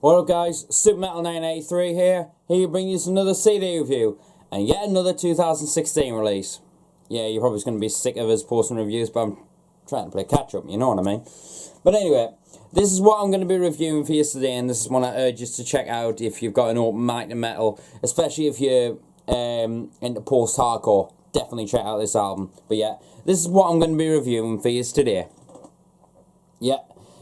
What up guys, Super Metal 983 here to bring you another CD review, and yet another 2016 release. Yeah, you're probably going to be sick of us posting reviews, but I'm trying to play catch up, you know what I mean? But anyway, this is what I'm going to be reviewing for you today, and this is one I urge you to check out if you've got an open mind to metal, especially if you're into post-hardcore. Definitely check out this album. But yeah, this is what I'm going to be reviewing for you today. Yeah.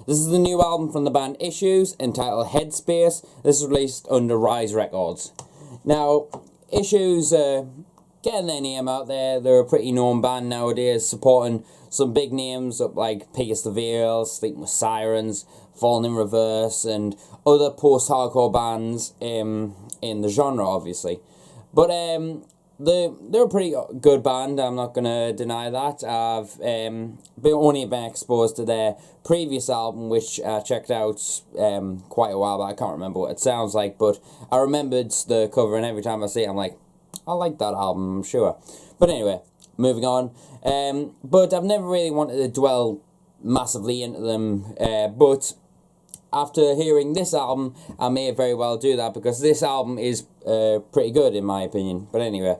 This is the new album from the band Issues, entitled Headspace. This is released under Rise Records. Now, Issues getting their name out there. They're a pretty known band nowadays, supporting some big names like Pierce the Veil, Sleeping with Sirens, Falling in Reverse, and other post-hardcore bands in the genre, obviously. But they're a pretty good band, I'm not going to deny that. I've only been exposed to their previous album, which I checked out quite a while back. I can't remember what it sounds like, but I remembered the cover, and every time I see it, I'm like, I like that album, I'm sure. But anyway, moving on. But I've never really wanted to dwell massively into them, but after hearing this album, I may very well do that, because this album is pretty good in my opinion. But anyway,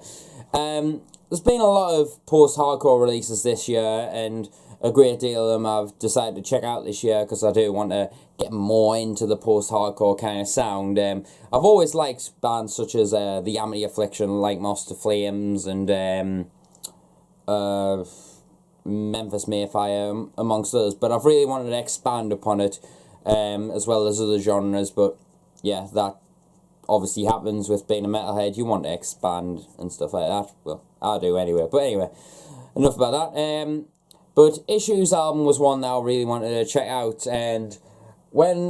there's been a lot of post-hardcore releases this year, and a great deal of them I've decided to check out this year, because I do want to get more into the post-hardcore kind of sound. I've always liked bands such as The Amity Affliction, like Moss to Flames, and Memphis Mayfire, amongst others, but I've really wanted to expand upon it, as well as other genres. But yeah, that obviously happens with being a metalhead. You want to expand and stuff like that. Well, I do anyway. But anyway, enough about that. But Issues album was one that I really wanted to check out, and when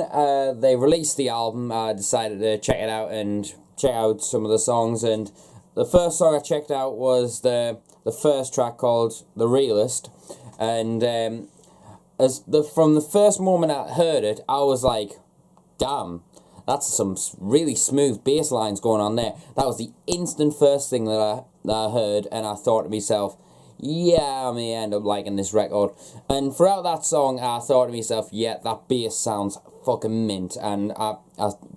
they released the album, I decided to check it out and check out some of the songs. And the first song I checked out was the first track, called The Realist, and from the first moment I heard it, I was like, damn, that's some really smooth bass lines going on there. That was the instant first thing that I heard, and I thought to myself, yeah, I may end up liking this record. And throughout that song, I thought to myself, yeah, that bass sounds fucking mint. And I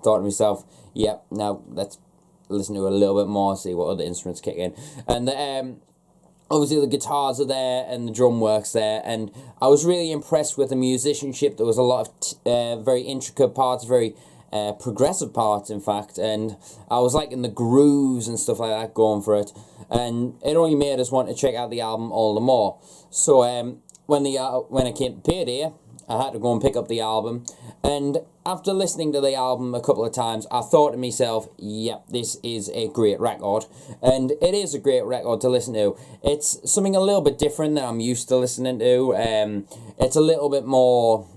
thought to myself, yeah, now let's listen to it a little bit more, see what other instruments kick in. And obviously the guitars are there and the drum work's there, and I was really impressed with the musicianship. There was a lot of very intricate parts, very progressive parts in fact, and I was liking the grooves and stuff like that going for it, and it only made us want to check out the album all the more. So when I came prepared here, I had to go and pick up the album, and after listening to the album a couple of times, I thought to myself, yep, this is a great record. And it is a great record to listen to. It's something a little bit different than I'm used to listening to. It's a little bit more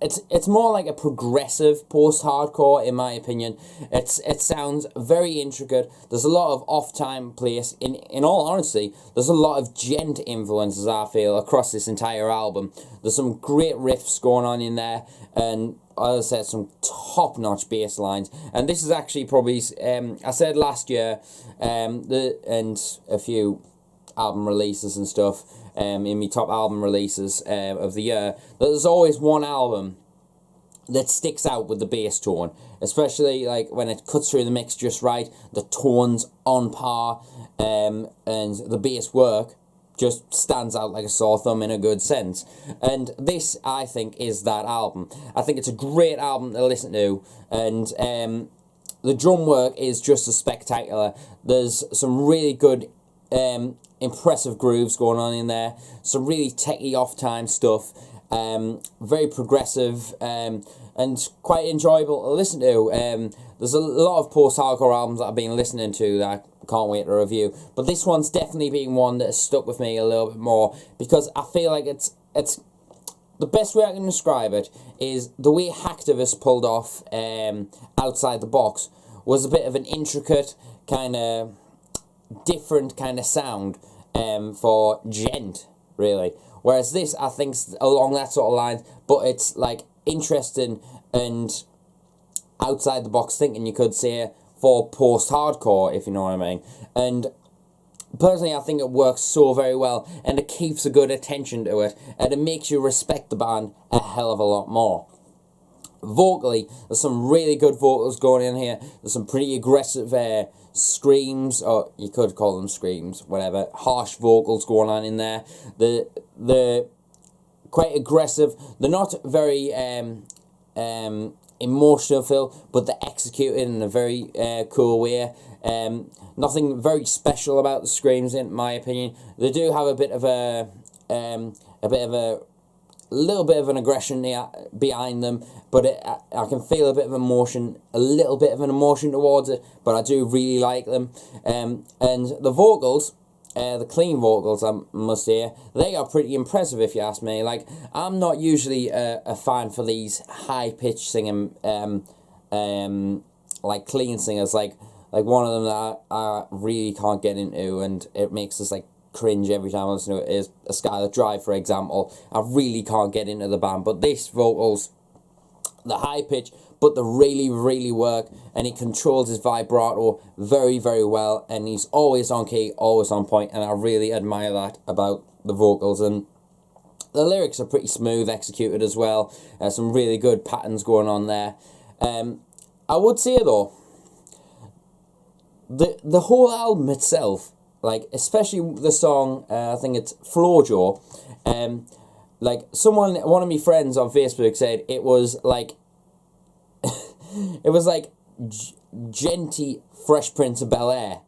it's more like a progressive post-hardcore, in my opinion. It sounds very intricate. There's a lot of off-time place. In all honesty, there's a lot of gent influences, I feel, across this entire album. There's some great riffs going on in there, and as I said, some top-notch bass lines. And this is actually probably, I said last year, and a few album releases and stuff, in my top album releases of the year, there's always one album that sticks out with the bass tone, especially like when it cuts through the mix just right, the tone's on par, and the bass work just stands out like a sore thumb in a good sense. And this, I think, is that album. I think it's a great album to listen to, and the drum work is just as spectacular. There's some really good impressive grooves going on in there, some really techy off-time stuff, very progressive, and quite enjoyable to listen to. There's a lot of post-hardcore albums that I've been listening to that I can't wait to review, but this one's definitely been one that has stuck with me a little bit more, because I feel like it's the best way I can describe it is the way Hacktivist pulled off Outside the Box was a bit of an intricate, kind of different kind of sound for gent, really. Whereas this, I think, along that sort of line, but it's like interesting and outside the box thinking, you could say, for post-hardcore, if you know what I mean. And personally, I think it works so very well, and it keeps a good attention to it, and it makes you respect the band a hell of a lot more. vocally, there's some really good vocals going in here. There's some pretty aggressive screams, or you could call them screams, whatever, harsh vocals going on in there. The quite aggressive. They're not very emotional feel, but they're executed in a very cool way. Nothing very special about the screams, in my opinion. They do have a bit of a little bit of an aggression behind them, but I can feel a bit of emotion, a little bit of an emotion towards it, but I do really like them. And the vocals, the clean vocals, I must say, they are pretty impressive if you ask me. Like, I'm not usually a fan for these high-pitched singing, like clean singers, like one of them that I really can't get into, and it makes us like cringe every time I listen to it, is a Skylar Drive, for example. I really can't get into the band, but this vocals, the high pitch, but they really work, and he controls his vibrato very well, and he's always on key, always on point, and I really admire that about the vocals. And the lyrics are pretty smooth executed as well. Some really good patterns going on there. I would say though, the whole album itself, like, especially the song, I think it's Flojo, like, one of my friends on Facebook said it was like, it was like Genty Fresh Prince of Bel-Air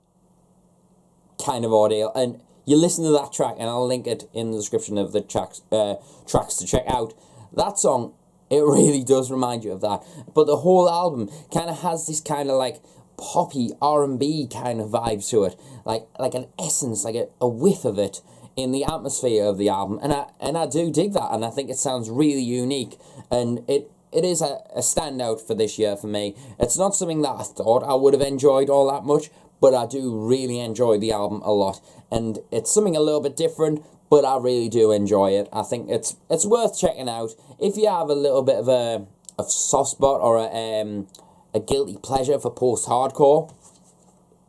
kind of ordeal. And you listen to that track, and I'll link it in the description of the tracks to check out. That song, it really does remind you of that. But the whole album kind of has this kind of like poppy R&B kind of vibe to it, like an essence, like a whiff of it in the atmosphere of the album, and I do dig that, and I think it sounds really unique, and it is a standout for this year for me. It's not something that I thought I would have enjoyed all that much, but I do really enjoy the album a lot, and it's something a little bit different, but I really do enjoy it. I think it's worth checking out if you have a little bit of a soft spot or a guilty pleasure for post-hardcore.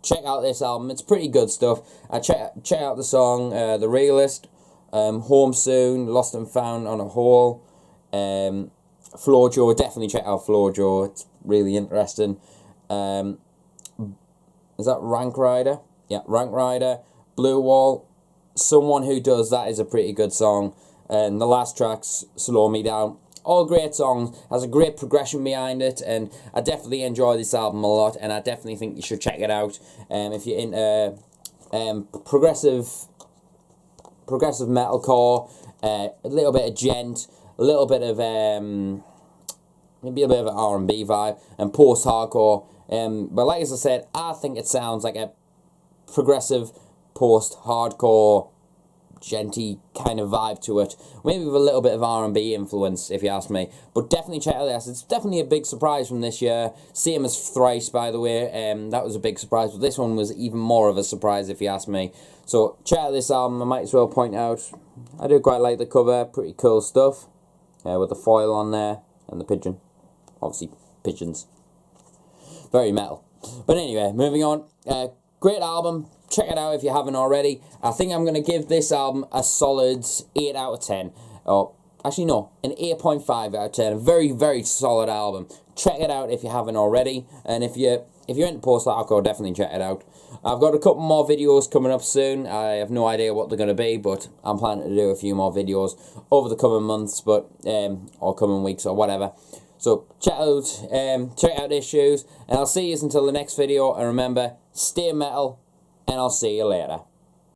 Check out this album. It's pretty good stuff. Check out the song The Realist, Home Soon, Lost and Found on a Whole, Flojo. Definitely check out Flojo. It's really interesting. Is that Rank Rider? Yeah, Rank Rider, Blue Wall. Someone Who Does That is a pretty good song. And the last track's Slow Me Down. All great songs, has a great progression behind it, and I definitely enjoy this album a lot, and I definitely think you should check it out. If you're into progressive metalcore, a little bit of gent, a little bit of maybe a bit of an R&B vibe, and post-hardcore. But like as I said, I think it sounds like a progressive post-hardcore genty kind of vibe to it, maybe with a little bit of R&B influence, if you ask me. But definitely check out this. It's definitely a big surprise from this year, same as Thrice, by the way. That was a big surprise, but this one was even more of a surprise, if you ask me. So check out this album. I might as well point out, I do quite like the cover, pretty cool stuff, with the foil on there and the pigeon, obviously pigeons, very metal. But anyway, moving on. Great album. Check it out if you haven't already. I think I'm going to give this album a solid 8 out of 10. Or, actually no, an 8.5 out of 10. A very solid album. Check it out if you haven't already. And if you're into post-hardcore, definitely check it out. I've got a couple more videos coming up soon. I have no idea what they're going to be, but I'm planning to do a few more videos over the coming months, but or coming weeks or whatever. So check out issues, and I'll see you until the next video. And remember, stay metal, and I'll see you later.